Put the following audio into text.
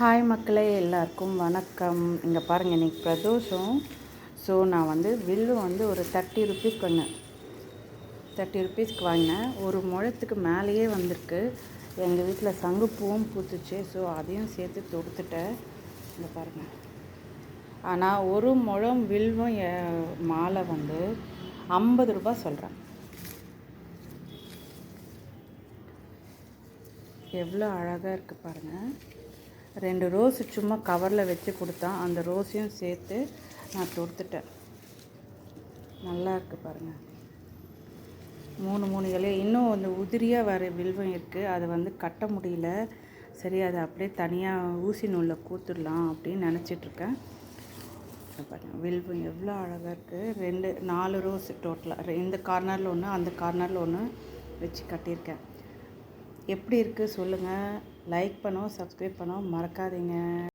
Hi மக்களே, எல்லாருக்கும் வணக்கம். இங்கே பாருங்கள், இன்றைக்கி பிரதோஷம். ஸோ நான் வில்லு ஒரு 30 ருபீஸ் பண்ணேன். 30 ருபீஸ்க்கு வாங்கினேன். ஒரு முழத்துக்கு மேலேயே வந்திருக்கு. எங்கள் வீட்டில் சங்குப்பூவும் பூத்துச்சு. ஸோ அதையும் சேர்த்து தொடுத்துட்டேன். இங்கே பாருங்கள். ஆனால் ஒரு முழம் வில்லும் மாலை 50 ரூபா சொல்கிறேன். எவ்வளோ அழகாக இருக்குது பாருங்கள். 2 ரோஸ் சும்மா கவரில் வச்சு கொடுத்தான். அந்த ரோஸையும் சேர்த்து நான் தொடுத்துட்டேன். நல்லா இருக்குது பாருங்கள். 3 இலை. இன்னும் உதிரியாக வர வில்வம் இருக்குது. அதை கட்ட முடியல. சரி, அதை அப்படியே தனியாக ஊசி நூலில் கூத்துடலாம் அப்படின்னு நினச்சிட்ருக்கேன். பாருங்கள், வில்வம் எவ்வளோ அழகாக இருக்குது. 4 ரோஸ் டோட்டலாக. இந்த கார்னரில் ஒன்று, அந்த கார்னரில் ஒன்று வச்சு கட்டியிருக்கேன். எப்படி இருக்குது சொல்லுங்கள். லைக் பண்ணவும் சப்ஸ்கிரைப் பண்ணவும் மறக்காதீங்க.